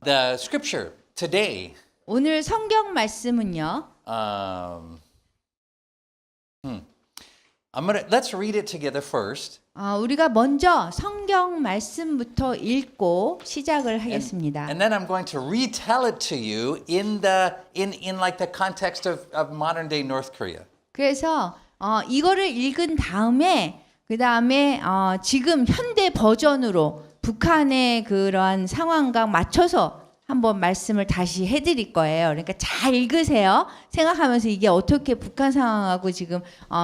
The scripture today, 오늘 성경 말씀은요. let's read it together first. 우리가 먼저 성경 말씀부터 읽고 시작을 하겠습니다. And then I'm going to retell it to you in like the context of modern day North Korea. 그래서 이거를 읽은 다음에 그 다음에 지금 현대 버전으로 북한의 그러한 상황과 맞춰서 한번 말씀을 다시 해드릴 거예요. 그러니까 잘 읽으세요. 생각하면서 이게 어떻게 북한 상황하고 지금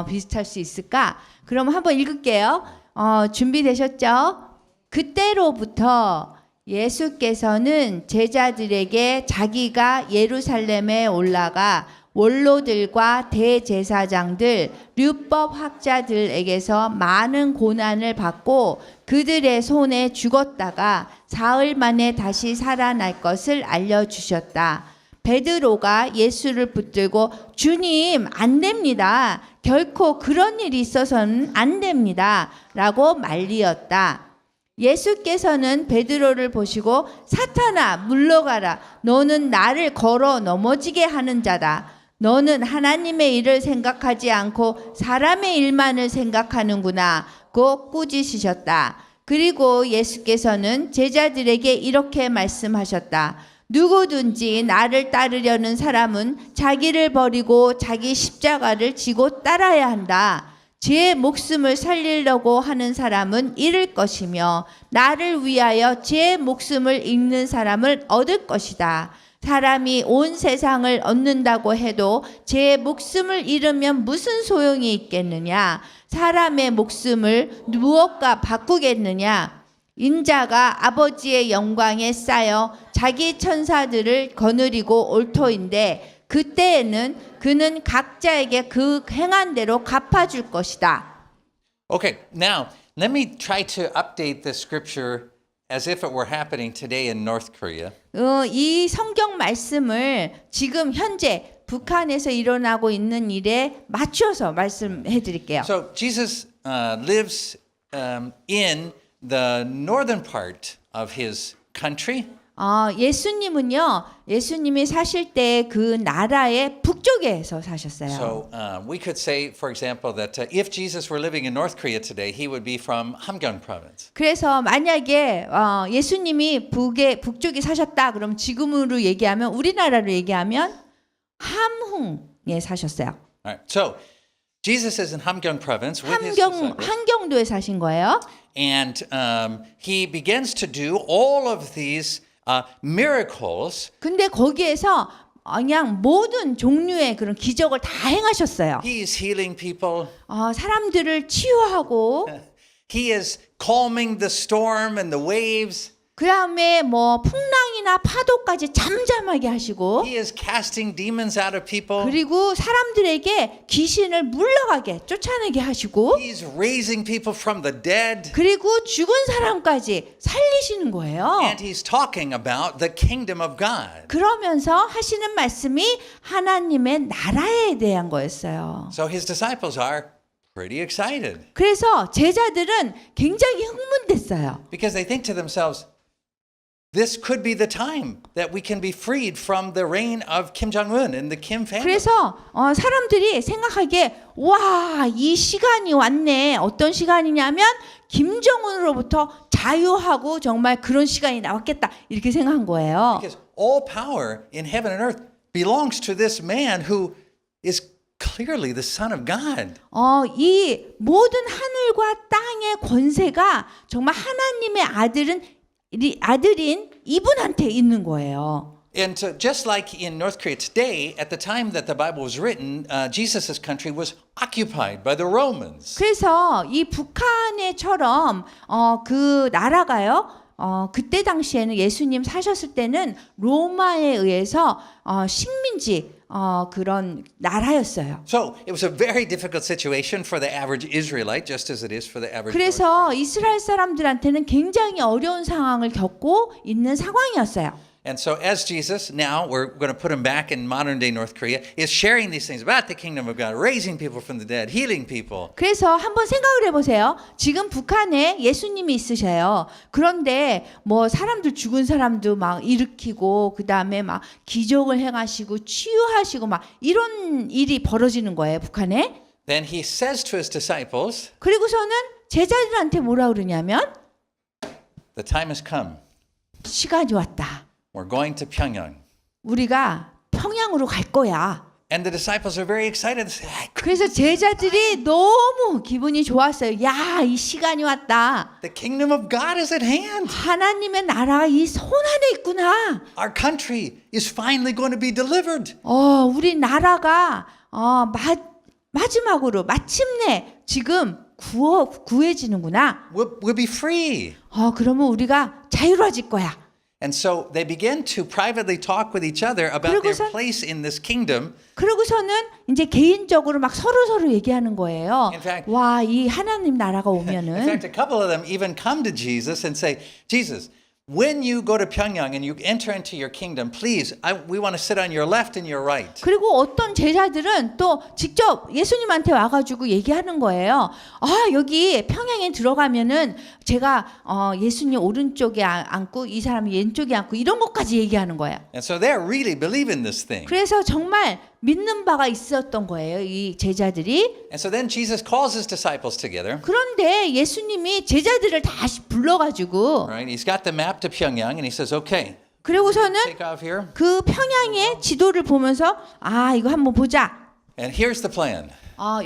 비슷할 수 있을까? 그럼 한번 읽을게요. 준비되셨죠? 그때로부터 예수께서는 제자들에게 자기가 예루살렘에 올라가 원로들과 대제사장들, 율법학자들에게서 많은 고난을 받고 그들의 손에 죽었다가 사흘 만에 다시 살아날 것을 알려주셨다. 베드로가 예수를 붙들고 주님, 안 됩니다. 결코 그런 일이 있어서는 안 됩니다. 라고 말리었다. 예수께서는 베드로를 보시고 사탄아, 물러가라. 너는 나를 걸어 넘어지게 하는 자다. 너는 하나님의 일을 생각하지 않고 사람의 일만을 생각하는구나. 고 꾸짖으셨다. 그리고 예수께서는 제자들에게 이렇게 말씀하셨다. 누구든지 나를 따르려는 사람은 자기를 버리고 자기 십자가를 지고 따라야 한다. 제 목숨을 살리려고 하는 사람은 잃을 것이며 나를 위하여 제 목숨을 잃는 사람을 얻을 것이다. 사람이 온 세상을 얻는다고 해도 제 목숨을 잃으면 무슨 소용이 있겠느냐? 사람의 목숨을 무엇과 바꾸겠느냐? 인자가 아버지의 영광에 쌓여 자기 천사들을 거느리고 올 터인데 그때에는 그는 각자에게 그 행한 대로 갚아줄 것이다. Okay, now let me try to update the scripture as if it were happening today in North Korea. 이 성경 말씀을 지금 현재 북한에서 일어나고 있는 일에 맞춰서 말씀해 드릴게요. So Jesus lives in the northern part of his country. 예수님이 사실 때 그 나라의 북쪽에서 사셨어요. So we could say, for example, that if Jesus were living in North Korea today, he would be from Hamgyong province. 그래서 만약에 예수님이 북쪽에 사셨다, 그럼 지금으로 얘기하면 우리나라로 얘기하면 함흥에 사셨어요. All right. So Jesus is in Hamgyong province with his disciples, 함경도에 사신 거예요. and he begins to do all of these miracles. 근데 거기에서 그냥 모든 종류의 그런 기적을 다 행하셨어요. He is healing people. 사람들을 치유하고 He is calming the storm and the waves. 그 다음에 뭐 풍랑이나 파도까지 잠잠하게 하시고 He is casting demons out of people. 그리고 사람들에게 귀신을 물러가게 쫓아내게 하시고 He's raising people from the dead. 그리고 죽은 사람까지 살리시는 거예요. And he's talking about the kingdom of God. 그러면서 하시는 말씀이 하나님의 나라에 대한 거였어요. So his disciples are pretty excited 그래서 제자들은 굉장히 흥분됐어요. because they think to themselves, this could be the time that we can be freed from the reign of Kim Jong-un and the Kim family. 그래서 사람들이 생각하기에 와, 이 시간이 왔네. 어떤 시간이냐면 김정은으로부터 자유하고 정말 그런 시간이 나왔겠다. 이렇게 생각한 거예요. Because all power in heaven and earth belongs to this man who is clearly the Son of God. 이 모든 하늘과 땅의 권세가 정말 하나님의 아들인 이분한테 있는 거예요. And so just like in North Korea today, at the time that the Bible was written, Jesus' country was occupied by the Romans. 그래서 이 북한에처럼 그 나라가요. 그때 당시에는 예수님 사셨을 때는 로마에 의해서 식민지 그런 나라였어요. So it was a very difficult situation for the average Israelite, just as it is for the average. 그래서 이스라엘 사람들한테는 굉장히 어려운 상황을 겪고 있는 상황이었어요. And so as Jesus, now we're going to put him back in modern day North Korea, is sharing these things about the kingdom of God, raising people from the dead, healing people. 그래서 한번 생각을 해보세요. 지금 북한에 예수님이 있으셔요. 그런데 뭐 사람들 죽은 사람도 막 일으키고 그 다음에 막 기적을 행하시고 치유하시고 막 이런 일이 벌어지는 거예요. 북한에. Then he says to his disciples, 그리고서는 제자들한테 뭐라 그러냐면 the time has come. 시간이 왔다. We're going to Pyongyang. 우리가 평양으로 갈 거야. And the disciples are very excited. They say, 그래서 제자들이 너무 기분이 좋았어요. 야, 이 시간이 왔다. the kingdom of God is at hand. 하나님의 나라가 이 손 안에 있구나. Our country is finally going to be delivered. 우리 나라가 마지막으로 마침내 지금 구해지는구나. We'll be free. 그러면 우리가 자유로워질 거야. And so they began to privately talk with each other about their 그러고선- place in this kingdom. 그러고서는 이제 개인적으로 막 서로 얘기하는 거예요. In fact- 와, 이 하나님 나라가 In fact, 오면은 a couple of them even come to Jesus and say, Jesus, when you go to Pyongyang and you enter into your kingdom, please, we want to sit on your left and your right. 그리고 어떤 제자들은 또 직접 예수님한테 와가지고 얘기하는 거예요. 여기 평양에 들어가면은 제가 예수님 오른쪽에 앉고 이 사람이 왼쪽에 앉고 이런 것까지 얘기하는 거예요. And so they really believe in this thing. 그래서 정말 믿는 바가 있었던 거예요, 이 제자들이. And so then Jesus calls his disciples together. 그런데 예수님이 제자들을 다시 불러가지고 Right? He's got the map to Pyongyang and he says, okay, 그리고서는 take off here. 그 평양의 지도를 보면서 이거 한번 보자. And here's the plan.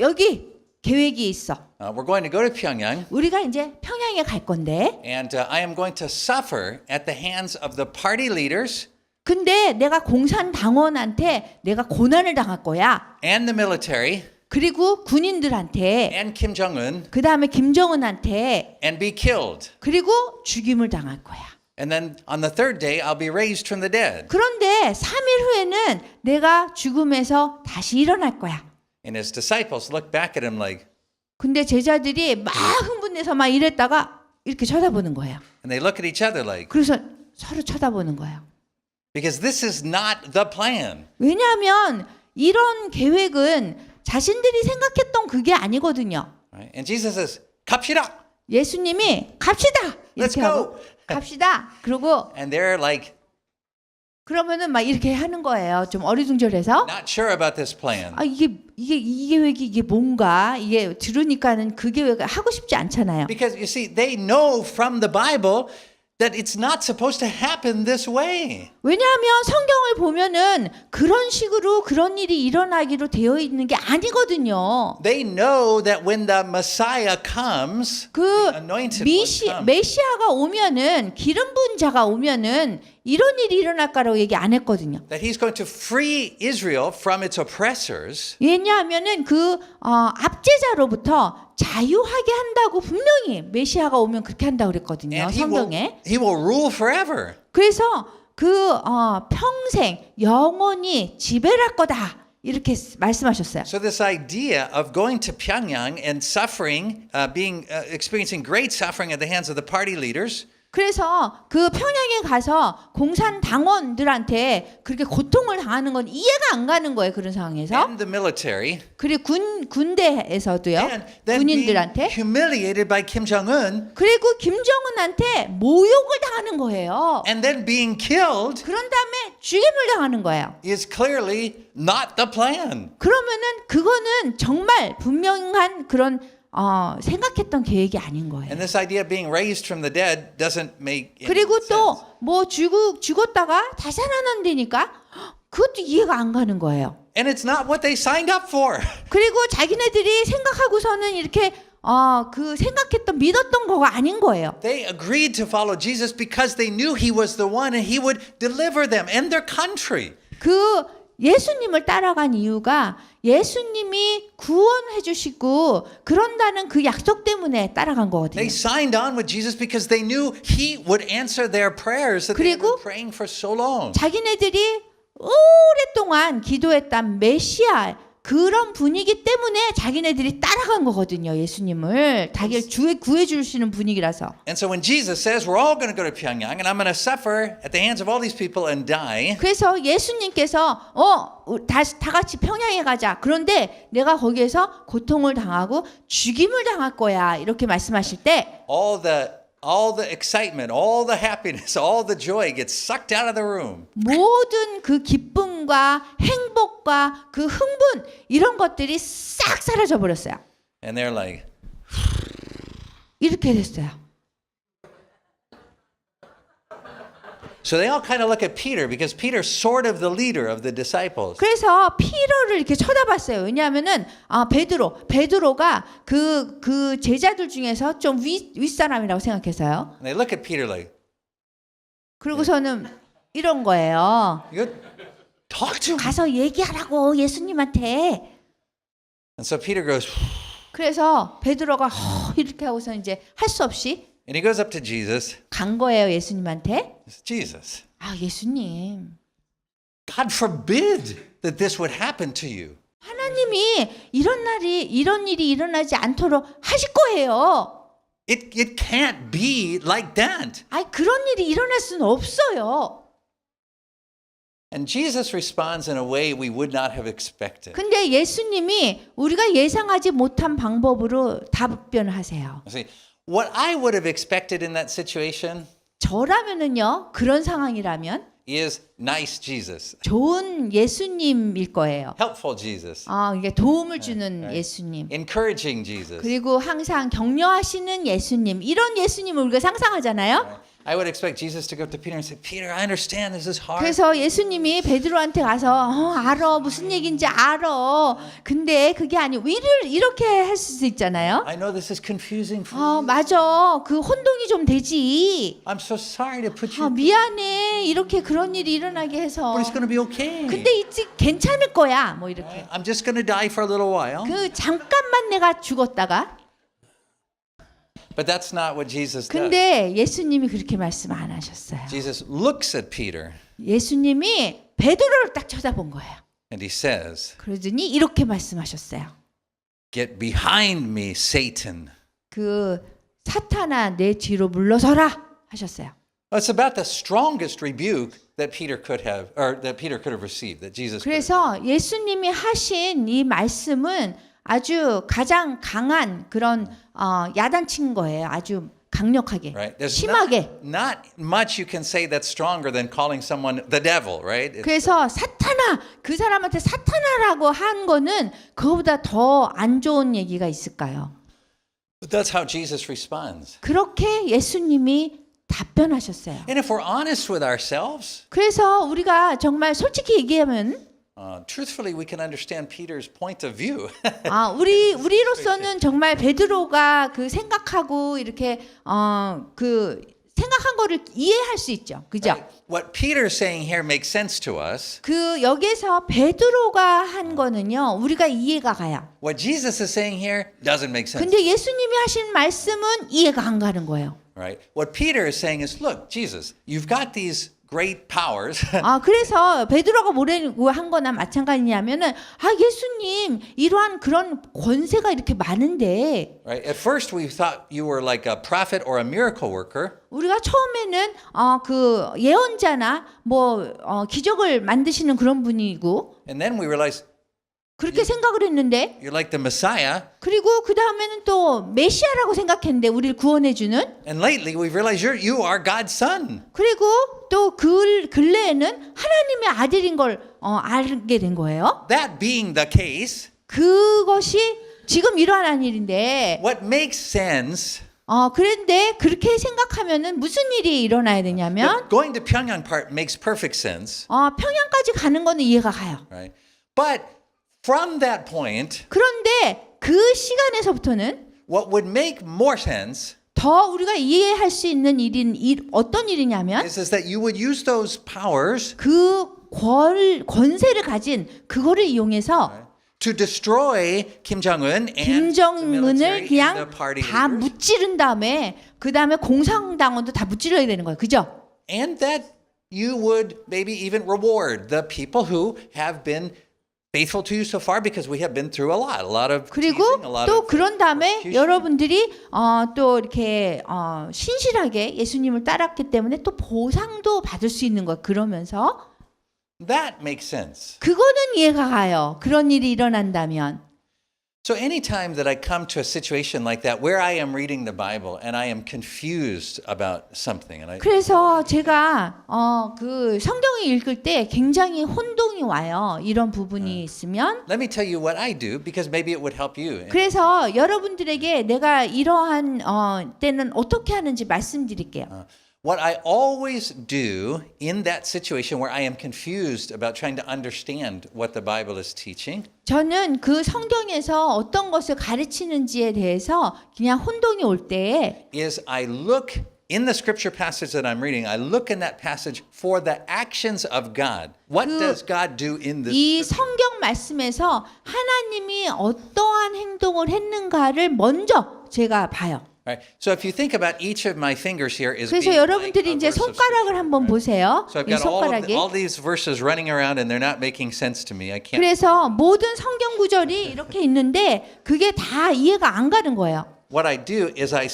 여기 계획이 있어. We're going to go to Pyongyang. 우리가 이제 평양에 갈 건데 And I am going to suffer at the hands of the party leaders 근데 내가 공산당원한테 내가 고난을 당할 거야. and the military 그리고 군인들한테 and Kim Jong-un 그 다음에 김정은한테 and be killed. 그리고 죽임을 당할 거야. And then on the third day, I'll be raised from the dead. 그런데 3일 후에는 내가 죽음에서 다시 일어날 거야. And his disciples look back at him like, 근데 제자들이 막 흥분해서 막 이랬다가 이렇게 쳐다보는 거예요. and they look at each other like, 그래서 서로 쳐다보는 거예요. because this is not the plan. 왜냐하면 이런 계획은 자신들이 생각했던 그게 아니거든요. Right? And Jesus says, 갑시다. 예수님이 갑시다 Let's 이렇게 하고 go. 갑시다. 그리고 And they're like, 그러면은 막 이렇게 하는 거예요. 좀 어리둥절해서. not sure about this plan. 이 계획이 이게 뭔가 이게 들으니까는 그 계획을 하고 싶지 않잖아요. Because you see, they know from the Bible that it's not supposed to happen this way. 왜냐하면 성경을 보면은 그런 식으로 그런 일이 일어나기로 되어 있는 게 아니거든요. They know that when the Messiah comes, 그 the anointed one comes, 메시아가 오면은 기름 부은 자가 오면은 이런 일이 일어날 거라고 얘기 안 했거든요. that he's going to free Israel from its oppressors. 왜냐하면은 그 압제자로부터 자유하게 한다고 분명히 메시아가 오면 그렇게 한다고 그랬거든요. And 성경에. he will rule forever. 그래서 그 평생 영원히 지배를 할 거다. 이렇게 말씀하셨어요. So this idea of going to Pyongyang and suffering, experiencing great suffering at the hands of the party leaders, 그래서 그 평양에 가서 공산당원들한테 그렇게 고통을 당하는 건 이해가 안 가는 거예요. 그런 상황에서. and the military, 그리고 군대에서도요. and then being 군인들한테. humiliated by Kim Jong-un, 그리고 김정은한테 모욕을 당하는 거예요. and then being killed 그런 다음에 죽임을 당하는 거예요. is clearly not the plan. 그러면은 그거는 정말 분명한 그런 생각했던 계획이 아닌 거예요. And this idea of being raised from the dead doesn't make any 그리고 sense. 또 뭐 죽었다가 다시 살아난다니까 그것도 이해가 안 가는 거예요. And it's not what they signed up for. 그리고 자기네들이 생각하고서는 이렇게 그 생각했던 믿었던 거가 아닌 거예요. They agreed to follow Jesus because they knew he was the one and he would deliver them and their country. 그 예수님을 따라간 이유가 예수님이 구원해 주시고 그런다는 그 약속 때문에 따라간 거거든요. They signed on with Jesus because they knew he would answer their prayers that they had 그리고 been praying for so long. 자기네들이 오랫동안 기도했던 메시아 그런 분위기 때문에 자기네들이 따라간 거거든요. 예수님을 자기를 구해 주시는 분위기라서. And so when Jesus says we're all going to go to Pyongyang and I'm going to suffer at the hands of all these people and die, 그래서 예수님께서 다 같이 평양에 가자. 그런데 내가 거기에서 고통을 당하고 죽임을 당할 거야. 이렇게 말씀하실 때 all the excitement, all the happiness, all the joy gets sucked out of the room. 모든 그 기쁨과 행복과 그 흥분 이런 것들이 싹 사라져 버렸어요. And they're like, 이렇게 됐어요. so they all kind of look at Peter because Peter's sort of the leader of the disciples. 그래서 피로를 이렇게 쳐다봤어요. 왜냐하면은 베드로가 그 제자들 중에서 좀 윗사람이라고 생각해서요. And they look at Peter like, 그리고서는 이런 거예요. you talk to him. 가서 얘기하라고 예수님한테. And so Peter goes, 그래서 베드로가 이렇게 하고서 이제 할 수 없이 and he goes up to Jesus. 간 거예요. 예수님한테. He says, Jesus, 예수님. God forbid that this would happen to you. 하나님이 이런 일이 일어나지 않도록 하실 거예요. It can't be like that. 그런 일이 일어날 수는 없어요. And Jesus responds in a way we would not have expected. 근데 예수님이 우리가 예상하지 못한 방법으로 답변을 하세요. See, what I would have expected in that situation 저라면은요, 그런 상황이라면 is nice Jesus, 좋은 예수님일 거예요. helpful Jesus, 이게 도움을 주는 예수님. encouraging Jesus. 그리고 항상 격려하시는 예수님. 이런 예수님을 우리가 상상하잖아요. I would expect Jesus to go up to Peter and say, Peter, I understand this is hard. 그래서 예수님이 베드로한테 가서 알아 무슨 얘기인지 알아. 근데 그게 아니고 이렇게 할 수 있잖아요. I know this is confusing for you. 맞아. 그 혼동이 좀 되지. I'm so sorry to put you. 미안해. 이렇게 그런 일이 일어나게 해서. But it's going to be okay. 근데 이제 괜찮을 거야. 뭐 이렇게. I'm just going to die for a little while. 그 잠깐만 내가 죽었다가. But that's not what Jesus does. 근데 예수님이 그렇게 말씀 안 하셨어요. Jesus looks at Peter 예수님이 베드로를 딱 쳐다본 거예요. and he says, 그러더니 이렇게 말씀하셨어요. Get behind me, Satan. 그 사탄아 내 뒤로 물러서라 하셨어요. It's about the strongest rebuke that Peter could have, or that Peter could have received, that Jesus could have. 그래서 예수님이 하신 이 말씀은 아주 가장 강한 그런 야단친 거예요. 아주 강력하게, Right? There's 심하게. not much you can say that's stronger than calling someone the devil, right? 그래서 사탄아 그 사람한테 사탄아라고 한 거는 그거보다 더 안 좋은 얘기가 있을까요? But that's how Jesus responds. 그렇게 예수님이 답변하셨어요. And if we're honest with ourselves, 그래서 우리가 정말 솔직히 얘기하면 truthfully, we can understand Peter's point of view. 우리로서는 정말 베드로가 그 생각하고 이렇게 그 생각한 거를 이해할 수 있죠. 그죠? Right? What Peter's saying here makes sense to us. 그 여기서 베드로가 한 거는요. 우리가 이해가 가요. What Jesus is saying here doesn't make sense. 근데 예수님이 하신 말씀은 이해가 안 가는 거예요. Right? What Peter is saying is, look, Jesus, you've got these great powers. 그래서 베드로가 뭐라고 한 거나 마찬가지냐면은 예수님 이러한 그런 권세가 이렇게 많은데 Right? At first we thought you were like a prophet or a miracle worker. 우리가 처음에는 그 예언자나 기적을 만드시는 그런 분이고 And then we realized 그렇게 생각을 했는데 you're like the Messiah. 그리고 그 다음에는 또 메시아라고 생각했는데 우리를 구원해주는 And lately we've realized you are God's son. 그리고 또 근래에는 하나님의 아들인 걸 알게 된 거예요. That being the case, 그것이 지금 일어난 일인데 what makes sense 그런데 그렇게 생각하면은 무슨 일이 일어나야 되냐면 the going to Pyongyang part makes perfect sense. 평양까지 가는 거는 이해가 가요. Right? But from that point, 그런데 그 시간에서부터는 what would make more sense 더 우리가 이해할 수 있는 어떤 일이냐면 is that you would use those powers 그 권세를 가진 그거를 이용해서 to destroy Kim Jong-un and the 김정은을 military and the 그냥 party 다 leaders. 무찌른 다음에 그 다음에 공산당원도 다 무찌러야 되는 거예요. 그죠? And that you would maybe even reward the people who have been faithful to you so far because we have been through a lot of 그리고 teasing, a lot 또 of 그런 다음에 persecution. 여러분들이 또 이렇게 신실하게 예수님을 따랐기 때문에 또 보상도 받을 수 있는 거 그러면서 That makes sense. 그거는 이해가 가요. 그런 일이 일어난다면. So anytime that I come to a situation like that where I am reading the Bible and I am confused about something and I 그래서 제가 그 성경을 읽을 때 굉장히 혼동이 와요. 이런 부분이 있으면. let me tell you what I do because maybe it would help you. 그래서 여러분들에게 내가 이러한 때는 어떻게 하는지 말씀드릴게요. What I always do in that situation where I am confused about trying to understand what the Bible is teaching 저는 그 성경에서 어떤 것을 가르치는지에 대해서 그냥 혼동이 올 때에 is I look in the scripture passage that I'm reading, I look in that passage for the actions of God. What does God do in this 이 scripture? 성경 말씀에서 하나님이 어떠한 행동을 했는가를 먼저 제가 봐요. Right. So if you think about each of my fingers here is 그래서 being like 여러분들이 a 이제 verse of 손가락을 scripture, 한번 right? 보세요. So I've 이 got 손가락이. all these verses running around and they're not making sense to me. I can't. 그래서 모든 성경 구절이 이렇게 있는데 그게 다 이해가 안 가는 거예요. What I do is I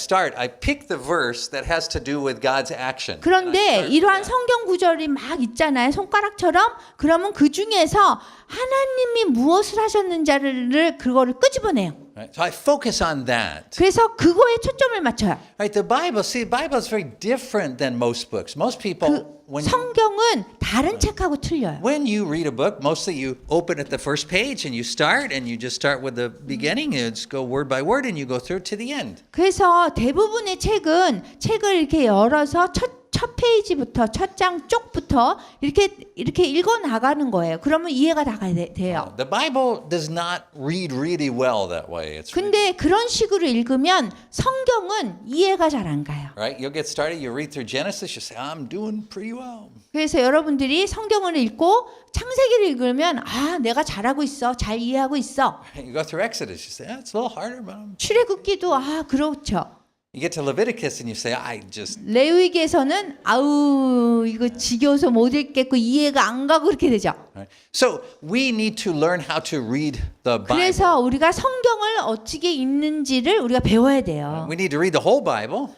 pick the verse that has to do with God's action. 그런데 이러한 성경 구절이 막 있잖아요. 손가락처럼. 그러면 그 중에서 하나님이 무엇을 하셨는지를 그거를 끄집어내요. Right? So I focus on that. 그래서 그거에 초점을 맞춰요. Right? The Bible is very different than most books. Most people, 그 성경은 다른 책하고 틀려요. when you read a book, mostly you open at the first page and you just start with the beginning. You just go word by word and you go through to the end. 그래서 대부분의 책은 책을 이렇게 열어서 첫 페이지부터 첫 장 쪽부터 이렇게 읽어 나가는 거예요. 그러면 이해가 다 돼요. The Bible does not read really well that way. It's 근데 그런 식으로 읽으면 성경은 이해가 잘 안 가요. right. You'll get started. You read through Genesis. You say, "I'm doing pretty well." 그래서 여러분들이 성경을 읽고 창세기를 읽으면 아 내가 잘하고 있어, 잘 이해하고 있어. You go through Exodus. You say, "It's a little harder, but I'm." 출애굽기도 아 그렇죠. You get to Leviticus and you say, "I just." 레위기에서는 아우 이거 지겨워서 못 읽겠고 이해가 안 가고 그렇게 되죠. Right? So we need to learn how to read the Bible. 그래서 우리가 성경을 어떻게 읽는지를 우리가 배워야 돼요. We need to read the whole Bible.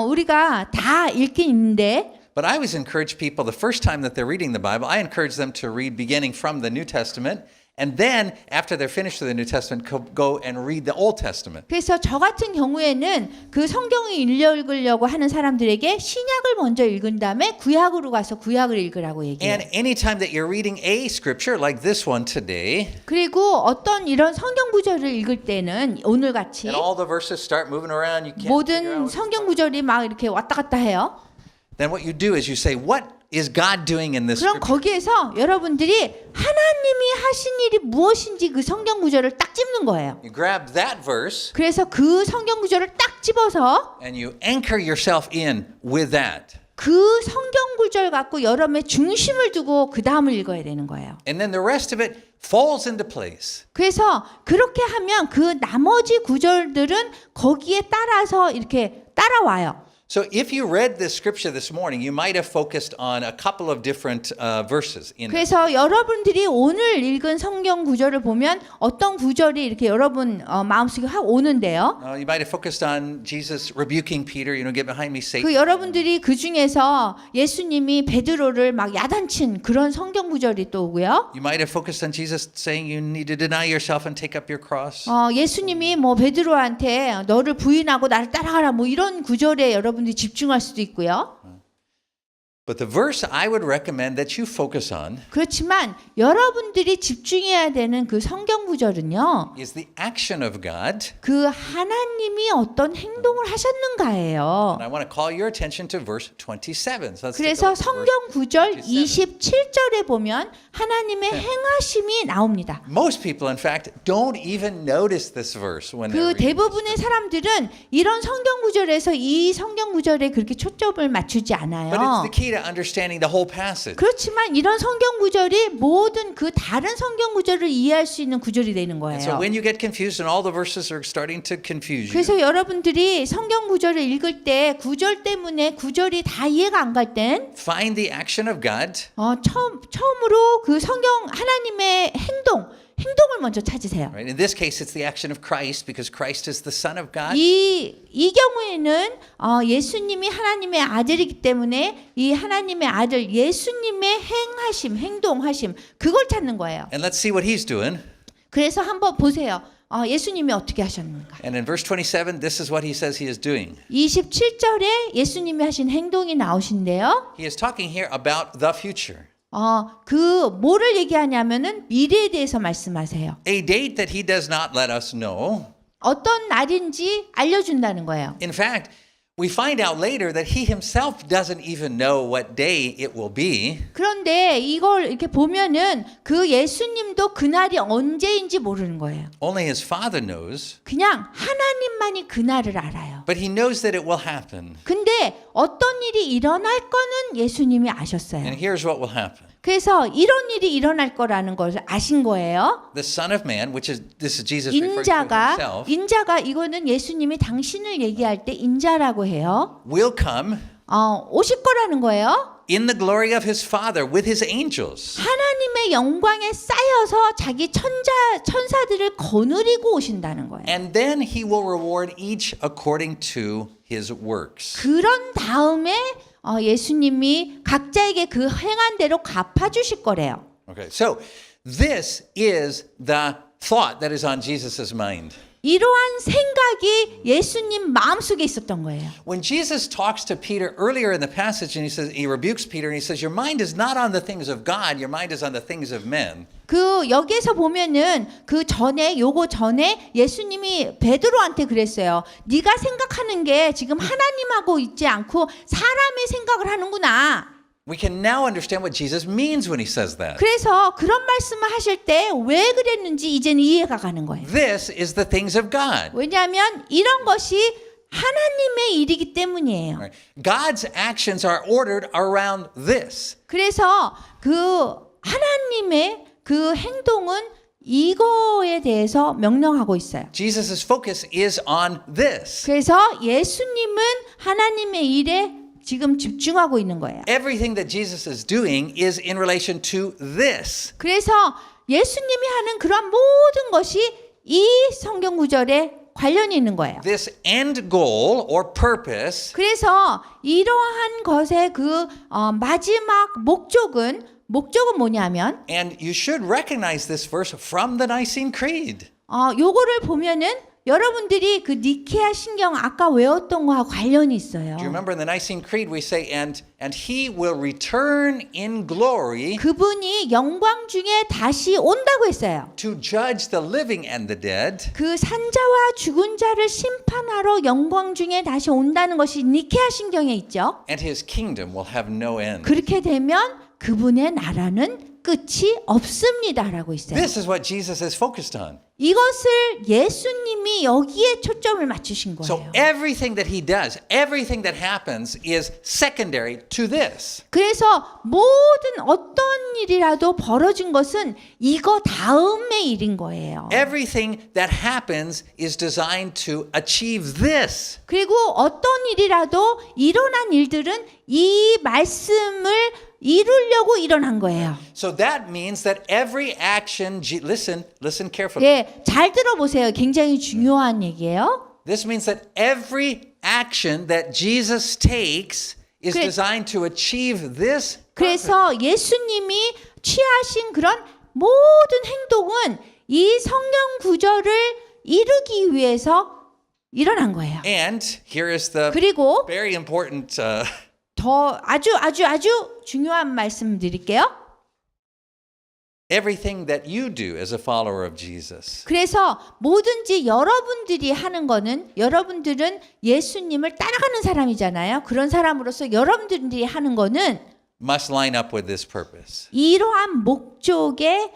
우리가 다 읽긴 읽는데 But I always encourage people the first time that they're reading the Bible, I encourage them to read beginning from the New Testament. And then after they're finished with the New Testament, go and read the Old Testament. 그래서 저 같은 경우에는 그 성경을 읽으려고 하는 사람들에게 신약을 먼저 읽은 다음에 구약으로 가서 구약을 읽으라고 얘기해요. And anytime that you're reading a scripture like this one today, 그리고 어떤 이런 성경 구절을 읽을 때는 오늘 같이 and all the verses start moving around, you can't figure 모든 out. 성경 구절이 막 이렇게 왔다 갔다 해요. Then what you do is you say, what is God doing in this 그럼 scripture? 거기에서 여러분들이 하나님이 하신 일이 무엇인지 그 성경 구절을 딱 찝는 거예요. You grab that verse 그래서 그 성경 구절을 딱 집어서 and you anchor yourself in with that. 그 성경 구절 갖고 여러분의 중심을 두고 그 다음을 읽어야 되는 거예요. And then the rest of it falls into place. 그래서 그렇게 하면 그 나머지 구절들은 거기에 따라서 이렇게 따라와요. So if you read this scripture this morning, you might have focused on a couple of different verses in it. 그래서 여러분들이 오늘 읽은 성경 구절을 보면 어떤 구절이 이렇게 여러분 마음속에 확 오는데요. You might have focused on Jesus rebuking Peter, get behind me, Satan. 그 여러분들이 그 중에서 예수님이 베드로를 막 야단친 그런 성경 구절이 또 오고요. You might have focused on Jesus saying you need to deny yourself and take up your cross. 예수님이 뭐 베드로한테 너를 부인하고 나를 따라가라 뭐 이런 구절에 여러분들이 집중할 수도 있고요. But the verse I would recommend that you focus on 그렇지만 여러분들이 집중해야 되는 그 성경 구절은요. is the action of God. 그 하나님이 어떤 행동을 하셨는가예요. And I want to call your attention to verse 27. So let's take a 그래서 look at verse 성경 구절 27. 27절에 보면 하나님의 행하심이 나옵니다. Most people, in fact, don't even notice this verse when they're 그 reading. 대부분의 사람들은 이런 성경 구절에서 이 성경 구절에 그렇게 초점을 맞추지 But it's 않아요. the key to understanding the whole passage. 그렇지만 이런 성경 구절이 모든 그 다른 성경 구절을 이해할 수 있는 구절이 되는 And so 거예요. when you get confused and all the verses are starting to confuse you, 그래서 여러분들이 성경 구절을 읽을 때 구절 때문에 구절이 다 이해가 안 갈 땐 find the action of God 처음으로 그 성경 하나님의 행동 행동을 먼저 찾으세요. Right? In this case, it's the action of Christ because Christ is the Son of God. 이 경우에는 예수님이 하나님의 아들이기 때문에 이 하나님의 아들 예수님의 행하심, 행동하심 그걸 찾는 거예요. And let's see what he's doing. 그래서 한번 보세요. 예수님이 어떻게 하셨는가. And in verse 27, this is what he says he is doing. 27절에 예수님이 하신 행동이 나오신데요. He is talking here about the future. 그 뭐를 얘기하냐면은 미래에 대해서 말씀하세요. A date that he does not let us know. 어떤 날인지 알려준다는 거예요. In fact, we find out later that he himself doesn't even know what day it will be. 그런데 이걸 이렇게 보면은 그 예수님도 그날이 언제인지 모르는 거예요. Only his Father knows. 그냥 하나님만이 그날을 알아요. But he knows that it will happen. 근데 어떤 일이 일어날 거는 예수님이 아셨어요. And here's what will happen. 그래서 이런 일이 일어날 거라는 것을 아신 거예요. The Son of Man, which is this is Jesus referring to himself, 인자가 이거는 예수님이 당신을 얘기할 때 인자라고 해요. will come 오실 거라는 거예요. in the glory of his Father with his angels. 하나님의 영광에 쌓여서 자기 천사들을 거느리고 오신다는 거예요. And then he will reward each according to his works. 그런 다음에 예수님이 각자에게 그 행한 대로 갚아주실 거래요. Okay, so this is the thought that is on Jesus' mind. 이러한 생각이 예수님 마음속에 있었던 거예요. When Jesus talks to Peter earlier in the passage and he rebukes Peter and he says, your mind is not on the things of God, your mind is on the things of men. 여기에서 보면은 요거 전에 예수님이 베드로한테 그랬어요. 네가 생각하는 게 지금 하나님하고 있지 않고 사람의 생각을 하는구나. We can now understand what Jesus means when he says that. 그래서 그런 말씀을 하실 때 왜 그랬는지 이제는 이해가 가는 거예요. This is the things of God. 왜냐하면 이런 것이 하나님의 일이기 때문이에요. Right? God's actions are ordered around this. 그래서 하나님의 그 행동은 이거에 대해서 명령하고 있어요. Jesus' focus is on this. 그래서 예수님은 하나님의 일에 지금 집중하고 있는 거예요. Everything that Jesus is doing is in relation to this. 그래서 예수님이 하는 그런 모든 것이 이 성경 구절에 관련이 있는 거예요. This end goal or purpose 그래서 이러한 것의 마지막 목적은 뭐냐면 and you should recognize this verse from the Nicene Creed. 요거를 보면은 여러분들이 그 니케아 신경 아까 외웠던 거와 관련이 있어요. Do you remember in the Nicene Creed we say and he will return in glory 그분이 영광 중에 다시 온다고 했어요. to judge the living and the dead. 그 산자와 죽은 자를 심판하러 영광 중에 다시 온다는 것이 니케아 신경에 있죠. And his kingdom will have no end. 그렇게 되면 그분의 나라는 끝이 없습니다라고 있어요. This is what Jesus is focused on. 이것을 예수님이 여기에 초점을 맞추신 So 거예요. everything that he does, everything that happens is secondary to this. 그래서 어떤 일이라도 벌어진 것은 이거 다음의 일인 거예요. Everything that happens is designed to achieve this. 그리고 어떤 일이라도 일어난 일들은 이 말씀을 이루려고 일어난 거예요. So that means that every action, listen carefully. 예, 잘 들어보세요. 굉장히 중요한 얘기예요. This means that every action that Jesus takes is 그래- designed to achieve this. 그래서 예수님이 취하신 그런 모든 행동은 이 성경 구절을 이루기 위해서 일어난 거예요. And here is the 그리고 very important 더 아주 중요한 말씀 드릴게요. everything that you do as a follower of Jesus 그래서 뭐든지 여러분들이 하는 거는 여러분들은 예수님을 따라가는 사람이잖아요. 그런 사람으로서 여러분들이 하는 거는 must line up with this purpose. 이러한 목적에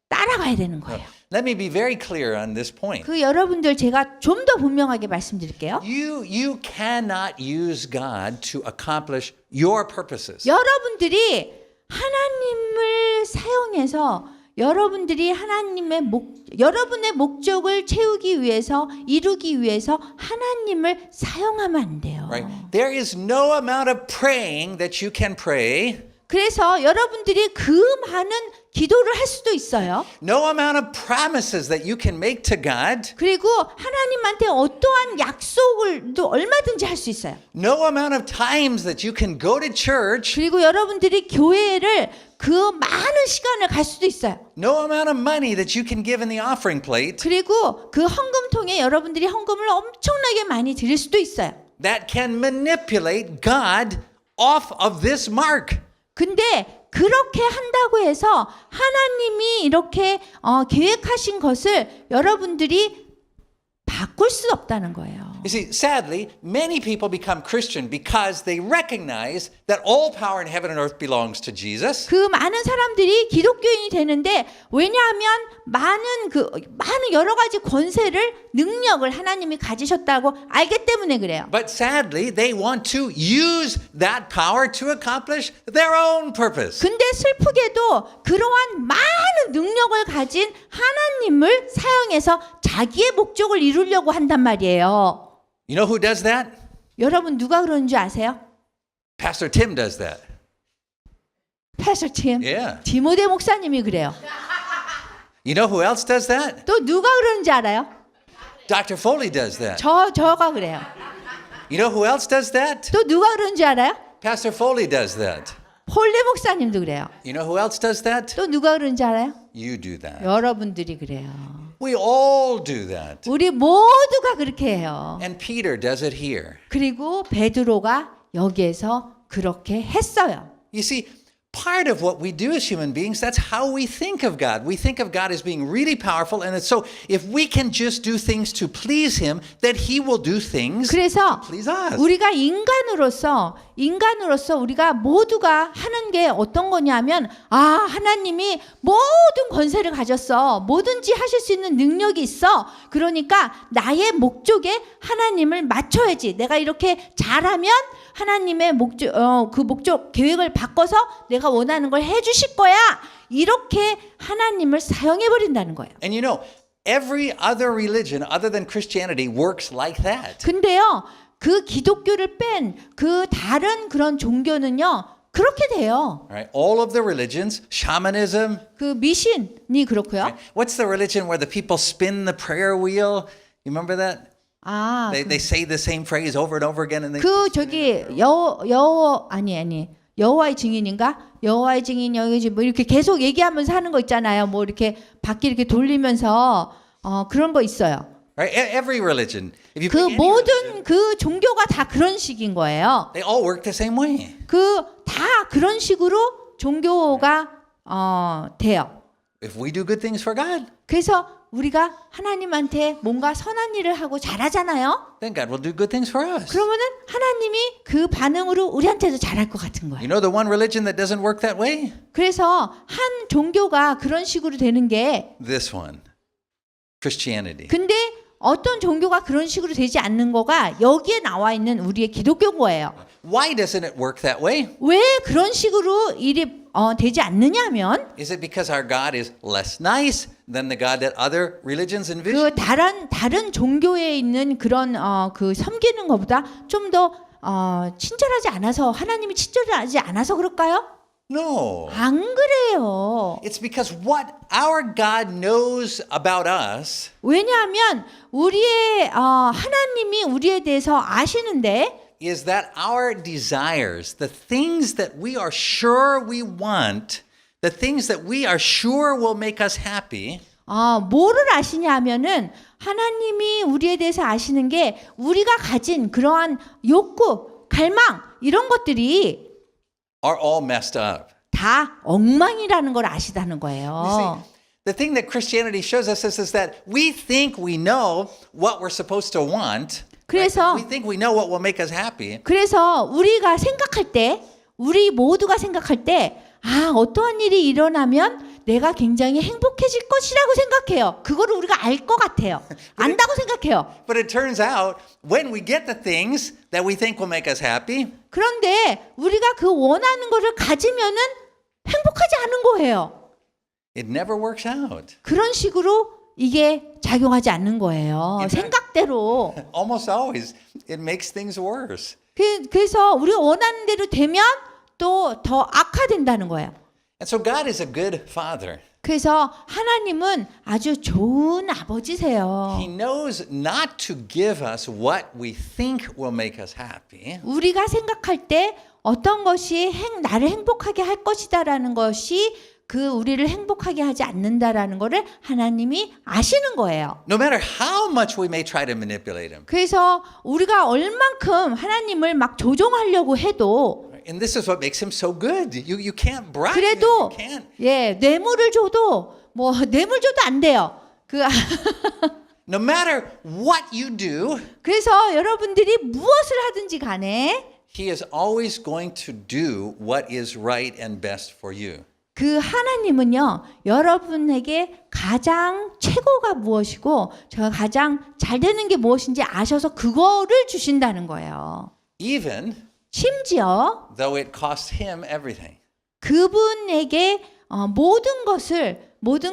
따라가야 되는 거예요. Let me be very clear on this point. 여러분들 제가 좀 더 분명하게 말씀드릴게요. You cannot use God to accomplish your purposes. 여러분들이 하나님을 사용해서 여러분들의 목적을 채우기 위해서 이루기 위해서 하나님을 사용하면 안 돼요. Right? There is no amount of praying that you can pray 그래서 여러분들이 그 많은 기도를 할 수도 있어요. No amount of promises that you can make to God, 그리고 하나님한테 어떠한 약속을 또 얼마든지 할 수 있어요. no amount of times that you can go to church, 그리고 여러분들이 교회를 그 많은 시간을 갈 수도 있어요. no amount of money that you can give in the offering plate 그리고 그 헌금통에 여러분들이 헌금을 엄청나게 많이 드릴 수도 있어요. that can manipulate God off of this mark. 근데 그렇게 한다고 해서 하나님이 이렇게 계획하신 것을 여러분들이 바꿀 수 없다는 거예요. You see, sadly, many people become Christian because they recognize that all power in heaven and earth belongs to Jesus. 그 많은 사람들이 기독교인이 되는데 왜냐하면 많은 여러 가지 권세를 능력을 하나님이 가지셨다고 알기 때문에 그래요. But sadly, they want to use that power to accomplish their own purpose. 근데 슬프게도 그러한 많은 능력을 가진 하나님을 사용해서 자기의 목적을 이루려고 한단 말이에요. You know who does that? 여러분 누가 그러는 줄 아세요? Pastor Tim does that. 패스터 팀. Yeah. 디모데 목사님이 그래요. You know who else does that? 또 누가 그러는지 알아요? Dr. Foley does that. 저가 그래요. You know who else does that? 또 누가 그러는지 알아요? Pastor Foley does that. 폴레 목사님도 그래요. You know who else does that? 또 누가 그러는지 알아요? You do that. 여러분들이 그래요. We all do that. 우리 모두가 그렇게 해요. And Peter does it here. 그리고 베드로가 여기에서 그렇게 했어요. You see, part of what we do as human beings, that's how we think of God. We think of God as being really powerful, and it's so if we can just do things to please Him, that He will do things 그래서 to please us. 우리가 인간으로서 우리가 모두가 하는 게 어떤 거냐면 하나님이 모든 권세를 가졌어. 뭐든지 하실 수 있는 능력이 있어. 그러니까 나의 목적에 하나님을 맞춰야지. 내가 이렇게 잘하면 하나님의 목적 계획을 바꿔서 내가 원하는 걸 해주실 거야. 이렇게 하나님을 사용해 버린다는 거예요. And you know, every other religion other than Christianity works like that. 근데요, 그 기독교를 뺀 그 다른 그런 종교는요, 그렇게 돼요. Right? All of the religions, shamanism. 그 미신이 그렇고요. Right? What's the religion where the people spin the prayer wheel? You remember that? They say the same phrase over and over again, and they. 그 저기 여호와의 증인인가? 여호와의 증인 여기 뭐 이렇게 계속 얘기하면서 하는 거 있잖아요. 뭐 이렇게 바퀴 이렇게 돌리면서 그런 거 있어요. Right? Every religion. If you 그 pick any 모든 religion, 그 종교가 다 그런 식인 거예요. they all work the same way. 그 다 그런 식으로 종교가 돼요. If we do good things for God, 그래서 우리가 하나님한테 뭔가 선한 일을 하고 잘하잖아요. then God will do good things for us. 그러면은 하나님이 그 반응으로 우리한테도 잘할 것 같은 거예요. You know the one religion that doesn't work that way? 그래서 한 종교가 그런 식으로 되는 게 This one. Christianity. 근데 어떤 종교가 그런 식으로 되지 않는 거가 여기에 나와 있는 우리의 기독교인 거예요. Why doesn't it work that way? 왜 그런 식으로 일이 되지 않느냐 하면 Is it because our God is less nice than the God that other religions envision? 그 다른 종교에 있는 그런 그 섬기는 것보다 좀 더 친절하지 않아서 하나님이 친절하지 않아서 그럴까요? No. 안 그래요. It's because what our God knows about us 왜냐하면 우리의 하나님이 우리에 대해서 아시는데 is that our desires, the things that we are sure we want, the things that we are sure will make us happy, 뭐를 아시냐 하면은 하나님이 우리에 대해서 아시는 게 우리가 가진 그러한 욕구, 갈망 이런 것들이 are all messed up. 다 엉망이라는 걸 아시다는 You 거예요. see, the thing that Christianity shows us is that we think we know what we're supposed to want. 그래서 We think we know what will make us happy. 그래서 우리가 생각할 때 우리 모두가 생각할 때 어떠한 일이 일어나면 내가 굉장히 행복해질 것이라고 생각해요. 그거를 우리가 알 것 같아요. 안다고 생각해요. But it turns out when we get the things that we think will make us happy, 그런데 우리가 그 원하는 거를 가지면은 행복하지 않은 거예요. it never works out. 그런 식으로 이게 작용하지 않는 거예요. 생각대로. Almost always, it makes things worse. 그래서 우리가 원하는 대로 되면 또 더 악화된다는 거예요. And so God is a good father. 그래서 하나님은 아주 좋은 아버지세요. He knows not to give us what we think will make us happy. 우리가 생각할 때 어떤 것이 나를 행복하게 할 것이다라는 것이 그 우리를 행복하게 하지 않는다라는 것을 하나님이 아시는 거예요. No matter how much we may try to manipulate him. 그래서 우리가 얼만큼 하나님을 막 조종하려고 해도 And this is what makes him so good. You can't bribe him. 그래도 You can't. 예, 뇌물을 줘도 뭐 뇌물 줘도 안 돼요. No matter what you do, 그래서 여러분들이 무엇을 하든지 간에 he is always going to do what is right and best for you. 그 하나님은요, 여러분에게 가장 최고가 무엇이고, 제가 가장 잘 되는 게 무엇인지 아셔서 그거를 주신다는 거예요. Even 심지어 though it costs him everything. 그분에게 모든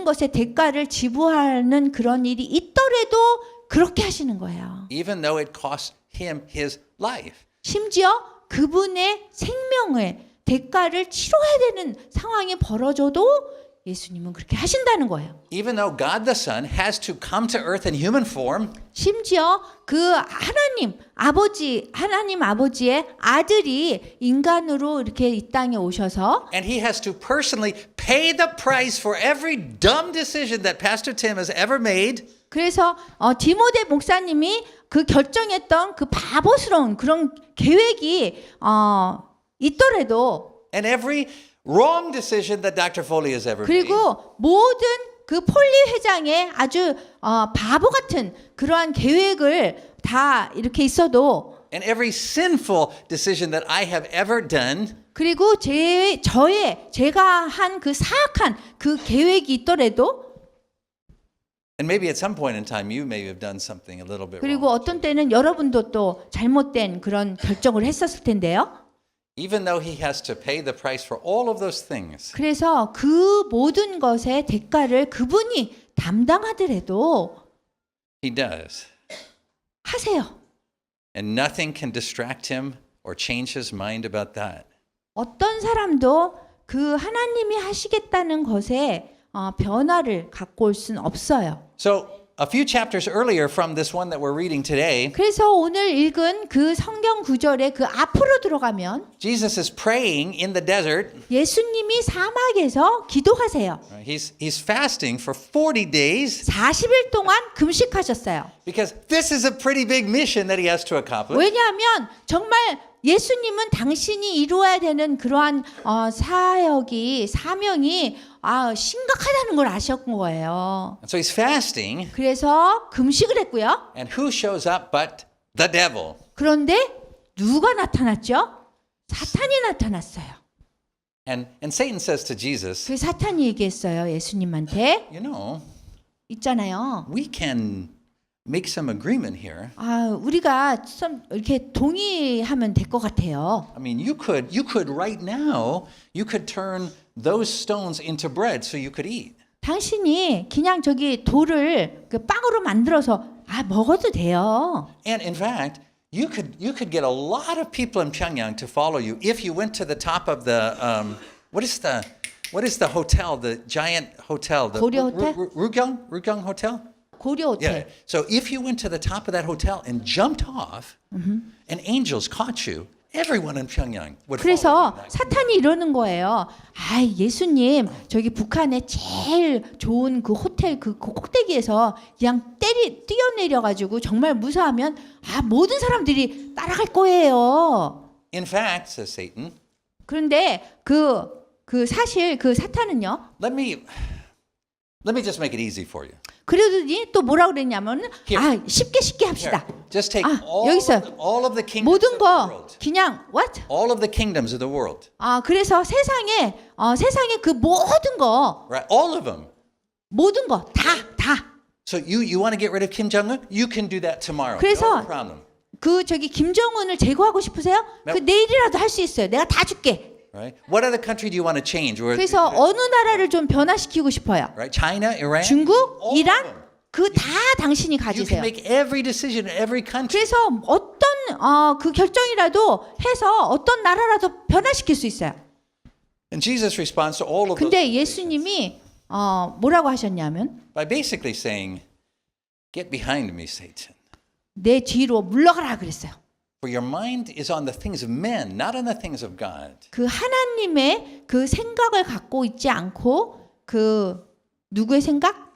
것의 대가를 지불하는 그런 일이 있더라도 그렇게 하시는 거예요. Even though it costs him his life. 심지어 그분의 생명을 대가를 치러야 되는 상황이 벌어져도 예수님은 그렇게 하신다는 거예요. Even though God the Son has to come to earth in human form, 심지어 그 하나님 아버지의 아들이 인간으로 이렇게 이 땅에 오셔서 and he has to personally pay the price for every dumb decision that Pastor Tim has ever made. 그래서 디모데 목사님이 그 결정했던 그 바보스러운 그런 계획이 있더라도 And every wrong decision that Dr. Foley has ever made. 그리고 모든 그 폴리 회장의 아주 바보 같은 그러한 계획을 다 이렇게 있어도 And every sinful decision that I have ever done. 그리고 제가 한 그 사악한 그 계획이 있더라도 And maybe at some point in time you may have done something a little bit 그리고 wrong. 어떤 때는 여러분도 또 잘못된 그런 결정을 했었을 텐데요. Even though he has to pay the price for all of those things. 그래서 그 모든 것의 대가를 그분이 담당하더라도 He does. 하세요. And nothing can distract him or change his mind about that. 어떤 사람도 그 하나님이 하시겠다는 것에 변화를 갖고 올 수는 없어요. So a few chapters earlier from this one that we're reading today, 그래서 오늘 읽은 그 성경 구절의 그 앞으로 들어가면 Jesus is praying in the desert. 예수님이 사막에서 기도하세요. He's fasting for 40 days 40일 동안 금식하셨어요. because this is a pretty big mission that he has to accomplish. 왜냐하면 정말 예수님은 당신이 이루어야 되는 그러한 사명이 심각하다는 걸 아셨던 거예요. And so he's fasting, 그래서 금식을 했고요. and who shows up but the devil? 그런데 누가 나타났죠? 사탄이 나타났어요. And Satan says to Jesus, 그 사탄이 얘기했어요. 예수님한테 you know, 있잖아요. we can make some agreement here. 우리가 좀 이렇게 동의하면 될 것 같아요. I mean, you could right now, you could turn those stones into bread so you could eat. 당신이 그냥 저기 돌을 그 빵으로 만들어서 먹어도 돼요. And in fact, you could get a lot of people in Pyongyang to follow you if you went to the top of the what is the hotel, the giant hotel, the 고려 호텔? Rugyong Hotel? 고려 호텔. Yeah. So if you went to the top of that hotel and jumped off, and angels caught you, everyone in Pyongyang would follow 그래서 you. 사탄이 이러는 거예요. 예수님 저기 북한의 제일 좋은 그 호텔 그 꼭대기에서 그냥 뛰어내려 가지고 정말 무사하면 모든 사람들이 따라갈 거예요. In fact, says Satan, 그런데 그 사실 그 사탄은요. let me just make it easy for you. 그러더니 또 뭐라 그랬냐면 쉽게 합시다. Here, just take 여기 있어요. all of the kingdoms 모든 of the 거 world. 그냥 what? All of the kingdoms of the world. 그래서 세상에 그 모든 거 Right? All of them. 모든 거 다. So you want to get rid of Kim Jong-un? You can do that tomorrow. 그래서 No problem. 그 저기 김정은을 제거하고 싶으세요? 그 내일이라도 할 수 있어요. 내가 다 줄게. Right? What other country do you want to change? Or, 그래서 어느 나라를 좀 변화시키고 싶어요. right? China, Iran? 중국, All of 이란 them. 그 다 당신이 You 가지세요. can make every decision in every country. 그래서 어떤 그 결정이라도 해서 어떤 나라라도 변화시킬 수 있어요. And Jesus responds to all of those 근데 예수님이 뭐라고 하셨냐면 by basically saying, "Get behind me, Satan. 내 뒤로 물러가라 그랬어요. For your mind is on the things of men, not on the things of God." 그 하나님의 그 생각을 갖고 있지 않고 그 누구의 생각?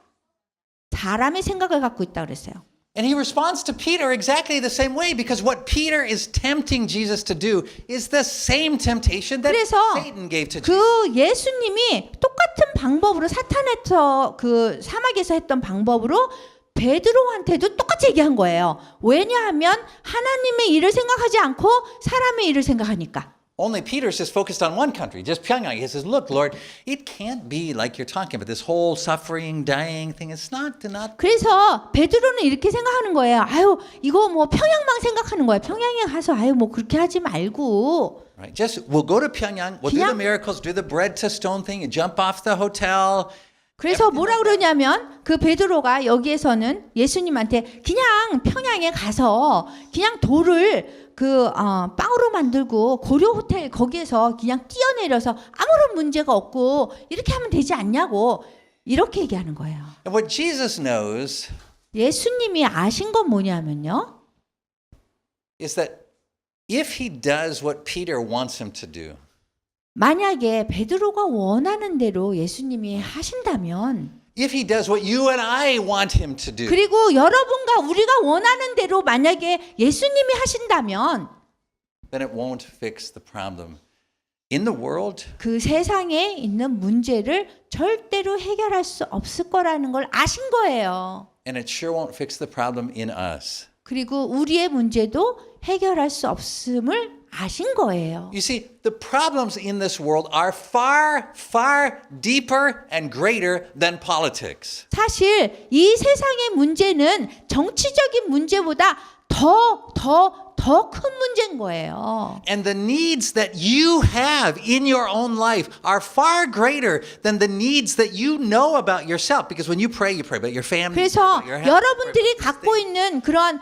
사람의 생각을 갖고 있다 그랬어요. And he responds to Peter exactly the same way because what Peter is tempting Jesus to do is the same temptation that 그래서 Satan gave to Jesus. 그 예수님이 똑같은 방법으로 사탄에서 그 사막에서 했던 방법으로 베드로한테도 똑같이 얘기한 거예요. 왜냐하면 하나님의 일을 생각하지 않고 사람의 일을 생각하니까. Only Peter's just focused on one country, just Pyongyang. He says, "Look, Lord, it can't be like you're talking about this whole suffering, dying thing. It's not. 그래서 베드로는 이렇게 생각하는 거예요. 아유, 이거 뭐 평양만 생각하는 거예요. 평양에 가서 아유 뭐 그렇게 하지 말고. Right? Just we'll go to Pyongyang. We'll do the miracles, do the bread to stone thing, and jump off the hotel." 그래서 뭐라 그러냐면 그 베드로가 여기에서는 예수님한테 그냥 평양에 가서 그냥 돌을 빵으로 만들고 고려 호텔 거기에서 그냥 뛰어내려서 아무런 문제가 없고 이렇게 하면 되지 않냐고 이렇게 얘기하는 거예요. And what Jesus knows 예수님이 아신 건 뭐냐면요. is that if he does what Peter wants him to do, 만약에 베드로가 원하는 대로 예수님이 하신다면 if he does what you and I want him to do, 그리고 여러분과 우리가 원하는 대로 만약에 예수님이 하신다면 then it won't fix the problem in the world 그 세상에 있는 문제를 절대로 해결할 수 없을 거라는 걸 아신 거예요. and it sure won't fix the problem in us. 그리고 우리의 문제도 해결할 수 없음을 아신 거예요. You see, the problems in this world are far, far deeper and greater than politics. 사실 이 세상의 문제는 정치적인 문제보다 더 큰 문제인 거예요. And the needs that you have in your own life are far greater than the needs that you know about yourself. Because when you pray about your family. you pray 그래서 about your health, 여러분들이 갖고 있는 그런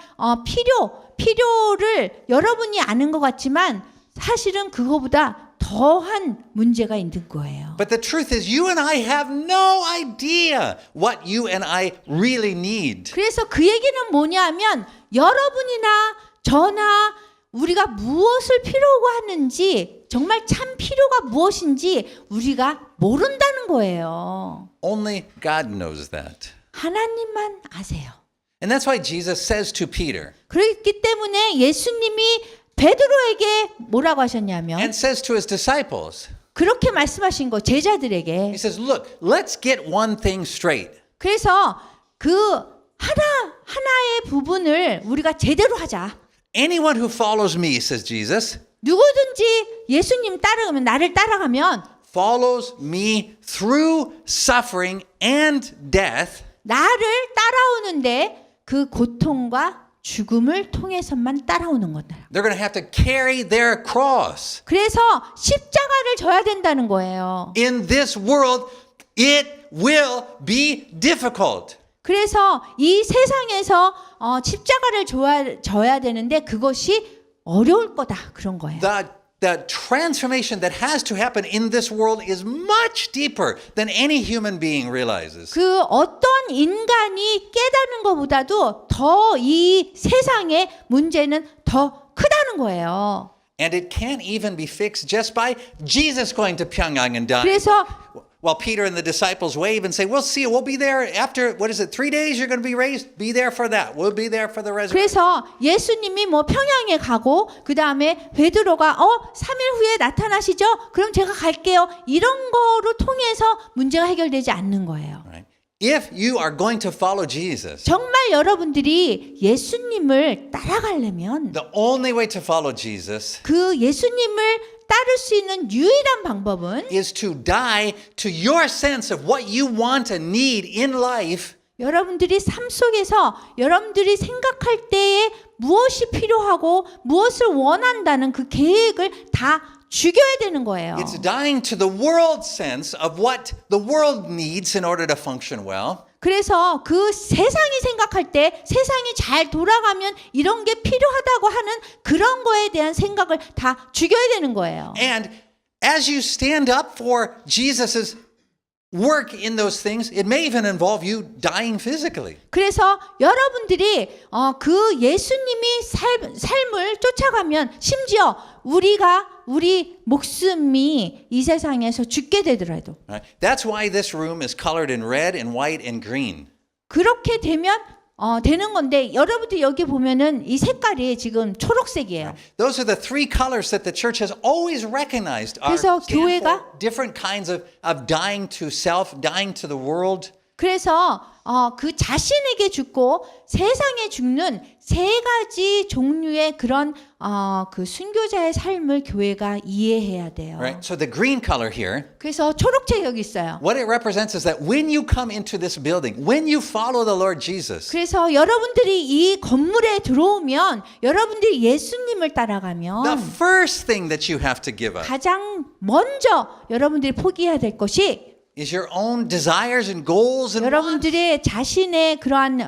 필요를 여러분이 아는 것 같지만 사실은 그거보다 더한 문제가 있는 거예요. But the truth is, you and I have no idea what you and I really need. 그래서 그 얘기는 뭐냐면 여러분이나 저나 우리가 무엇을 필요로 하는지 정말 참 필요가 무엇인지 우리가 모른다는 거예요. Only God knows that. 하나님만 아세요. And that's why Jesus says to Peter 그렇기 때문에 예수님이 베드로에게 뭐라고 하셨냐면 and says to his disciples, 그렇게 말씀하신 거 제자들에게 he says, look, let's get one thing straight. 그래서 그 하나의 부분을 우리가 제대로 하자. Anyone who follows me, says Jesus, 누구든지 예수님 따라가면 나를 따라가면 follows me through suffering and death, 나를 따라오는데 그 고통과 죽음을 통해서만 따라오는 거다. they're going to have to carry their cross. 그래서 십자가를 져야 된다는 거예요. In this world, it will be difficult. 그래서 이 세상에서 십자가를 져야 되는데 그것이 어려울 거다 그런 거예요. The transformation that has to happen in this world is much deeper than any human being realizes. 그 어떤 인간이 깨닫는 것보다도 더 이 세상의 문제는 더 크다는 거예요. And it can't even be fixed just by Jesus going to Pyongyang and dying. 그래서 While Peter and the disciples wave and say, we'll see, we'll be there after, 3 days you're going to be raised? Be there for that. We'll be there for the resurrection. 그래서 예수님이 뭐 평양에 가고 그 다음에 베드로가 3일 후에 나타나시죠? 그럼 제가 갈게요. 이런 거로 통해서 문제가 해결되지 않는 거예요. Right? If you are going to follow Jesus, 정말 여러분들이 예수님을 따라가려면 the only way to follow Jesus 그 예수님을 따를 수 있는 유일한 방법은 is to die to your sense of what you want and need in life 여러분들이 삶 속에서 여러분들이 생각할 때에 무엇이 필요하고 무엇을 원한다는 그 계획을 다 죽여야 되는 거예요. It's dying to the world sense of what the world needs in order to function well. 그래서 그 세상이 생각할 때 세상이 잘 돌아가면 이런 게 필요하다고 하는 그런 거에 대한 생각을 다 죽여야 되는 거예요. And as you stand up for Jesus's work in those things, it may even involve you dying physically. 그래서 여러분들이 그 예수님이 삶을 쫓아가면 심지어 우리 목숨이 이 세상에서 죽게 되더라도 Right? That's why this room is colored in red and white and green. 그렇게 되면 되는 건데 여러분들 여기 보면은 이 색깔이 지금 초록색이에요. Those are the three colors that the church has always recognized are 그래서 stand for 교회가 different kinds of dying to self, dying to the world. 그래서 그 자신에게 죽고 세상에 죽는 세 가지 종류의 그런 그 순교자의 삶을 교회가 이해해야 돼요. Right? So the green color here, 그래서 초록색 여기 있어요. what it represents is that when you come into this building, when you follow the Lord Jesus, 그래서 여러분들이 이 건물에 들어오면 여러분들이 예수님을 the 따라가면 first thing that you have to give up 가장 먼저 여러분들이 포기해야 될 것이 is your own desires and goals and wants. 여러분들의 자신의 그러한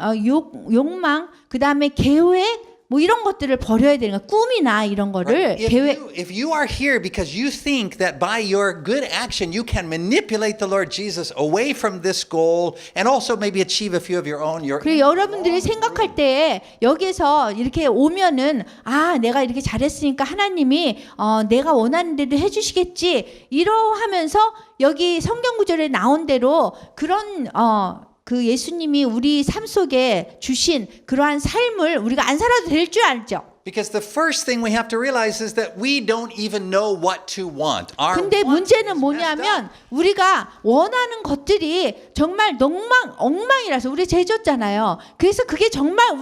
욕망, 그 다음에 계획, 뭐 이런 것들을 버려야 되는 거야. 꿈이나 이런 거를 계획. If you are here because you think that by your good action you can manipulate the Lord Jesus away from this goal and also maybe achieve a few of your own. 그리고 여러분들이 생각할 때 여기서 이렇게 오면은 내가 이렇게 잘했으니까 하나님이 내가 원하는 대로 해주시겠지 이러하면서 여기 성경 구절에 나온 대로 그런 그 예수님이 우리 삶 속에 주신 그러한 삶을 우리가 안 살아도 될 줄 알죠. Because the first thing we have to realize is that we don't even know what to want. Our 근데 want 문제는 is messed 뭐냐면 up. 우리가 원하는 것들이 정말 엉망이라서 우리 죄졌잖아요. 그래서 그게 정말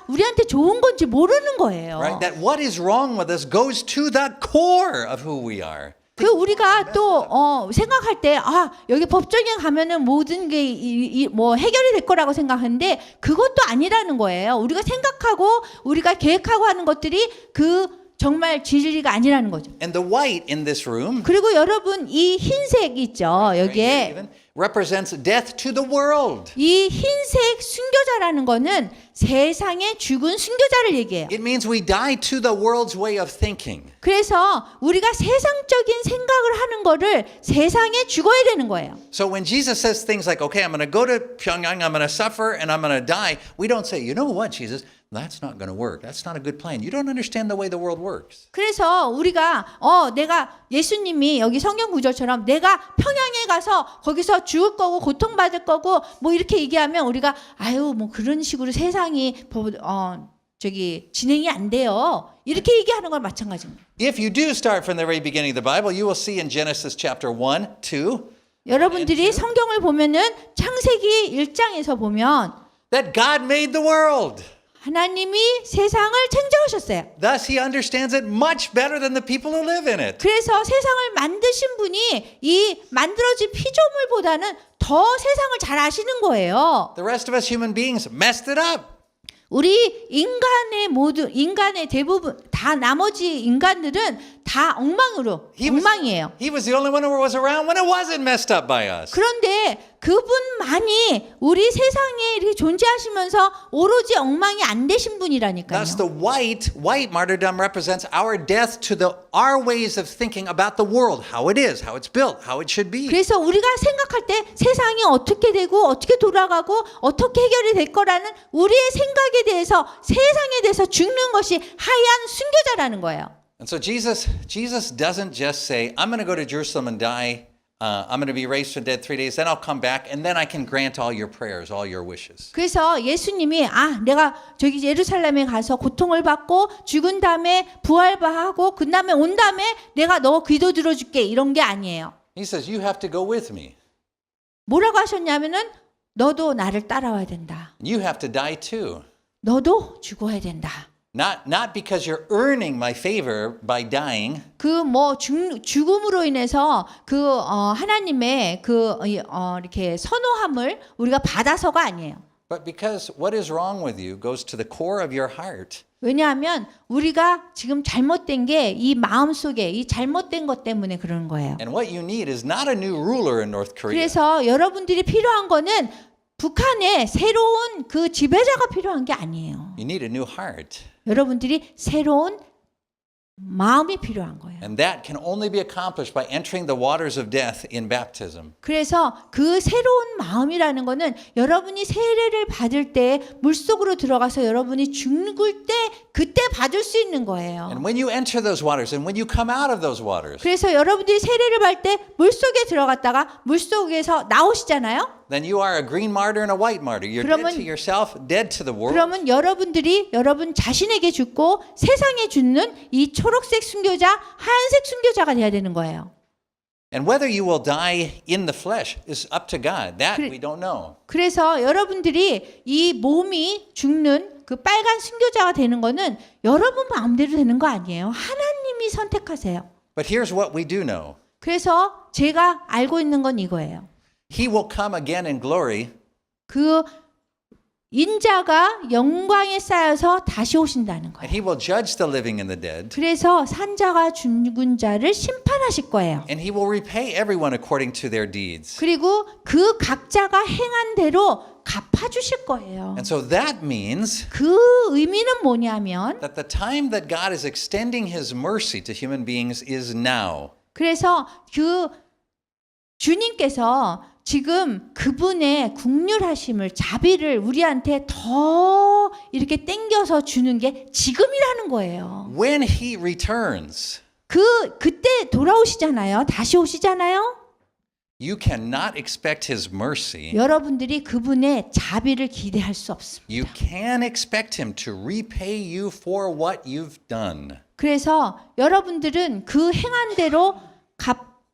우리한테 좋은 건지 모르는 거예요. Right? That what is wrong with us goes to the core of who we are. 그 우리가 또 생각할 때 여기 법정에 가면은 모든 게 뭐 해결이 될 거라고 생각하는데 그것도 아니라는 거예요. 우리가 생각하고 우리가 계획하고 하는 것들이 그 정말 진리가 아니라는 거죠. And the white in this room 그리고 여러분 이 흰색 있죠. right here 여기에 even, represents death to the world. 이 흰색 순교자라는 거는 세상에 죽은 순교자를 얘기해요. It means we die to the world's way of thinking. 그래서 우리가 세상적인 생각을 하는 거를 세상에 죽어야 되는 거예요. So when Jesus says things like, okay, I'm going to go to Pyongyang, I'm going to suffer, and I'm going to die, we don't say, you know what, Jesus, that's not going to work. That's not a good plan. You don't understand the way the world works. 그래서 우리가 내가 예수님이 여기 성경 구절처럼 내가 평양에 가서 거기서 죽을 거고 고통받을 거고 뭐 이렇게 얘기하면 우리가 뭐 그런 식으로 세상이 진행이 안 돼요. 이렇게 얘기하는 건 마찬가지입니다. If you do start from the very beginning of the Bible, you will see in Genesis chapter 1, 2, 여러분들이 성경을 보면은 창세기 1장에서 보면 that God made the world. 하나님이 세상을 창조하셨어요. Thus, he understands it much better than the people who live in it. 그래서 세상을 만드신 분이 이 만들어진 피조물보다는 더 세상을 잘 아시는 거예요. The rest of us human beings messed it up. 우리 인간의 대부분 다 나머지 인간들은 다 엉망이에요. He was the only one who was around when it wasn't messed up by us. 그런데 그분만이 우리 세상에 이렇게 존재하시면서 오로지 엉망이 안 되신 분이라니까요. Thus, the white martyrdom represents our death to our ways of thinking about the world, how it is, how it's built, how it should be. 그래서 우리가 생각할 때 세상이 어떻게 되고 어떻게 돌아가고 어떻게 해결이 될 거라는 우리의 생각에 대해서 세상에 대해서 죽는 것이 하얀 순교자라는 거예요. And so Jesus doesn't just say, I'm going to go to Jerusalem and die. I'm going to be raised from the dead 3 days. Then I'll come back and then I can grant all your prayers, all your wishes. 그래서 예수님이 내가 저기 예루살렘에 가서 고통을 받고 죽은 다음에 부활하고 그 다음에 온 다음에 내가 너 기도 들어줄게 이런 게 아니에요. He says, you have to go with me. 뭐라고 하셨냐면은 너도 나를 따라와야 된다. You have to die too. 너도 죽어야 된다. Not because you're earning my favor by dying. 죽음으로 인해서 하나님의 이렇게 선호함을 우리가 받아서가 아니에요. But because what is wrong with you goes to the core of your heart. 왜냐하면 우리가 지금 잘못된 게 이 마음 속에 이 잘못된 것 때문에 그러는 거예요. And what you need is not a new ruler in North Korea. 그래서 여러분들이 필요한 거는 북한에 새로운 그 지배자가 필요한 게 아니에요. You need a new heart. 여러분들이 새로운 마음이 필요한 거예요. And that can only be accomplished by entering the waters of death in baptism. 그래서 그 새로운 마음이라는 거는 여러분이 세례를 받을 때 물속으로 들어가서 여러분이 죽을 때 그때 받을 수 있는 거예요. And when you enter those waters and when you come out of those waters, 그래서 여러분들이 세례를 받을 때 물속에 들어갔다가 물속에서 나오시잖아요. then you are a green martyr and a white martyr. You're dead 그러면- to yourself, dead to the world. 그러면 여러분들이 여러분 자신에게 죽고 세상에 죽는 이 초록색 순교자, 하얀색 순교자가 돼야 되는 거예요. And whether you will die in the flesh is up to God. That 그래- we don't know. 그래서 여러분들이 이 몸이 죽는 그 빨간 순교자가 되는 거는 여러분 마음대로 되는 거 아니에요. 하나님이 선택하세요. But here's what we do know. 그래서 제가 알고 있는 건 이거예요. He will come again in glory, 그 인자가 영광에 쌓여서 다시 오신다는 and 거예요. he will judge the living and the dead, 그래서 산자가 죽은 자를 심판하실 거예요. and he will repay everyone according to their deeds. 그리고 그 각자가 행한 대로 갚아주실 거예요. And so that means 그 의미는 뭐냐면 that the time that God is extending his mercy to human beings is now. 그래서 그 주님께서 지금 그분의 국률하심을 자비를 우리한테 더 이렇게 땡겨서 주는 게 지금이라는 거예요. When he returns, 그때 돌아오시잖아요. 다시 오시잖아요. you cannot expect his mercy. 여러분들이 그분의 자비를 기대할 수 없습니다. You can expect him to repay you for what you've done. 그래서 여러분들은 그 행한 대로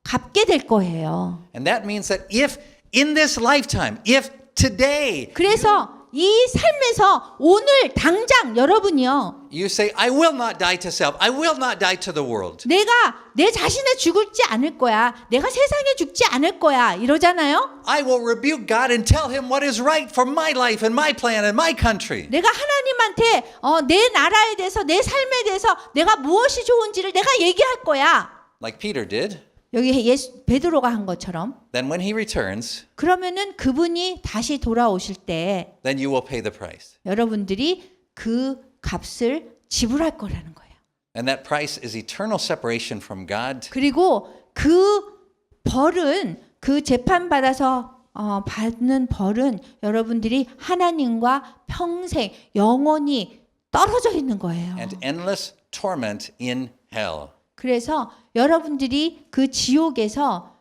갚게 될 거예요. And that means that if in this lifetime, if today 그래서 이 삶에서 오늘 당장 여러분이요. you say, I will not die to self, I will not die to the world. 내가 내 자신에 죽지 않을 거야. 내가 세상에 죽지 않을 거야. 이러잖아요. I will rebuke God and tell him what is right for my life and my plan and my country. 내가 하나님한테 내 나라에 대해서 내 삶에 대해서 내가 무엇이 좋은지를 내가 얘기할 거야. Like Peter did. 여기 베드로가 한 것처럼. Then when he returns, 그러면은 그분이 다시 돌아오실 때 then you will pay the price. 여러분들이 그 값을 지불할 거라는 거예요. And that price is eternal separation from God. 그리고 그 벌은 그 재판 받아서 받는 벌은 여러분들이 하나님과 평생 영원히 떨어져 있는 거예요. And endless torment in hell. 그래서 여러분들이 그 지옥에서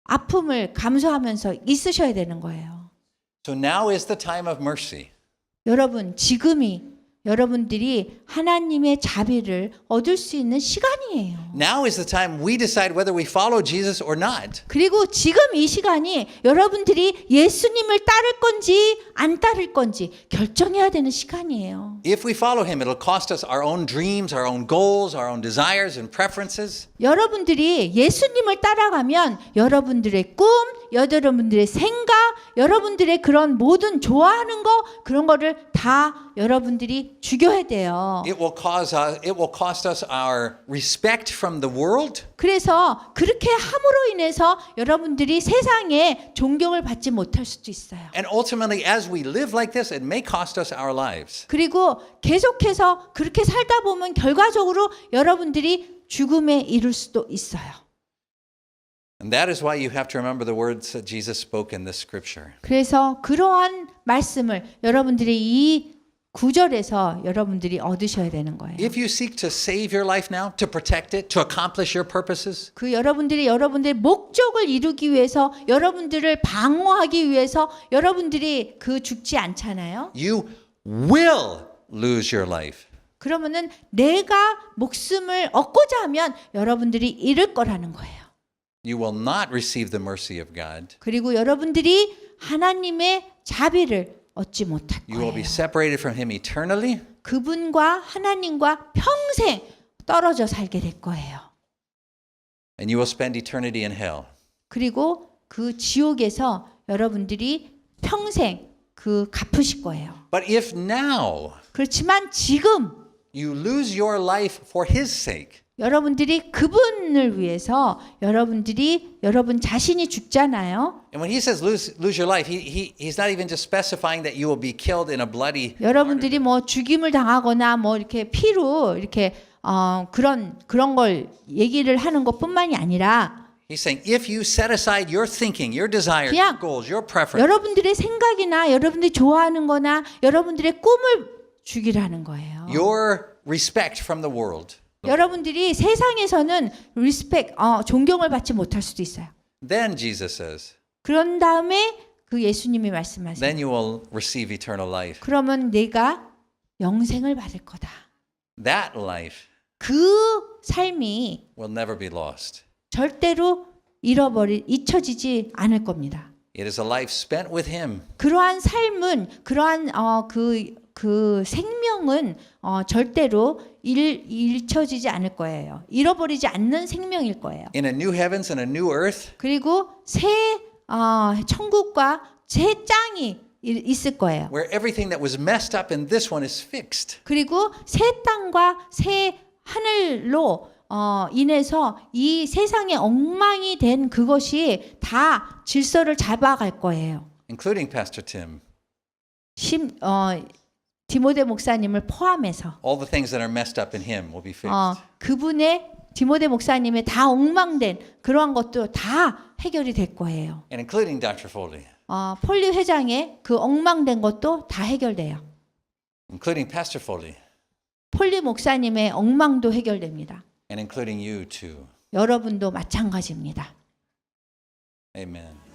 아픔을 감수하면서 있으셔야 되는 거예요. So now is the time of mercy. 여러분, 지금이 여러분들이 하나님의 자비를 얻을 수 있는 시간이에요. Now is the time we decide whether we follow Jesus or not. 그리고 지금 이 시간이 여러분들이 예수님을 따를 건지 안 따를 건지 결정해야 되는 시간이에요. If we follow him, it'll cost us our own dreams, our own goals, our own desires and preferences. 여러분들이 예수님을 따라가면 여러분들의 꿈, 여러분들의 생각, 여러분들의 그런 모든 좋아하는 거 그런 거를 다 여러분들이 죽여야 돼요. It will cost us our respect from the world. 그래서 그렇게 함으로 인해서 여러분들이 세상에 존경을 받지 못할 수도 있어요. And ultimately, as we live like this, it may cost us our lives. 그리고 계속해서 그렇게 살다 보면 결과적으로 여러분들이 죽음에 이를 수도 있어요. And that is why you have to remember the words that Jesus spoke in this scripture. 그래서 그러한 말씀을 여러분들이 이 구절에서 여러분들이 얻으셔야 되는 거예요. If you seek to save your life now, to protect it, to accomplish your purposes, 그 여러분들이 여러분들의 목적을 이루기 위해서 여러분들을 방어하기 위해서 여러분들이 그 죽지 않잖아요. you will lose your life. 그러면은 내가 목숨을 얻고자 하면 여러분들이 잃을 거라는 거예요. You will not receive the mercy of God. 그리고 여러분들이 하나님의 자비를 얻지 못할 You will be 거예요. separated from him eternally. 그분과 하나님과 평생 떨어져 살게 될 거예요. And you will spend eternity in hell. 그리고 그 지옥에서 여러분들이 평생 그 갚으실 거예요. But if now 그렇지만 지금 you lose your life for his sake, 여러분들이 그분을 위해서 여러분 자신이 죽잖아요. And when he says lose your life, he's not even just specifying that you will be killed in a bloody. 여러분들이 뭐 죽임을 당하거나 뭐 이렇게 피로 이렇게 그런 걸 얘기를 하는 것뿐만이 아니라 He's saying if you set aside your thinking, your desires, your 그냥 goals, your preference, 여러분들의 생각이나 여러분들이 좋아하는 거나 여러분들의 꿈을 죽이라는 거예요. your respect from the world, 여러분들이 세상에서는 존경을 받지 못할 수도 있어요. then Jesus says, 그런 다음에 그 예수님이 말씀하세요. then you will receive eternal life. 그러면 내가 영생을 받을 거다. That life 그 삶이 will never be lost. 절대로 잊혀지지 않을 겁니다. It is a life spent with him. 그러한 삶은 그러한 그 생명은 절대로 잊혀지지 않을 거예요. 잃어버리지 않는 생명일 거예요. In a new heavens and a new earth, 그리고 새 천국과 새 땅이 있을 거예요. where everything that was messed up in this one is fixed. 그리고 새 땅과 새 하늘로 인해서 이 세상에 엉망이 된 그것이 다 질서를 잡아갈 거예요. Including Pastor Tim. 디모데 목사님을 포함해서 All the things that are messed up in him will be fixed. 그분의 디모데 목사님의 다 엉망된 그러한 것도 다 해결이 될 거예요. And including Dr. Foley. 폴리 회장의 그 엉망된 것도 다 해결돼요. Including Pastor Foley. 폴리 목사님의 엉망도 해결됩니다. And including you too. 여러분도 마찬가지입니다. Amen.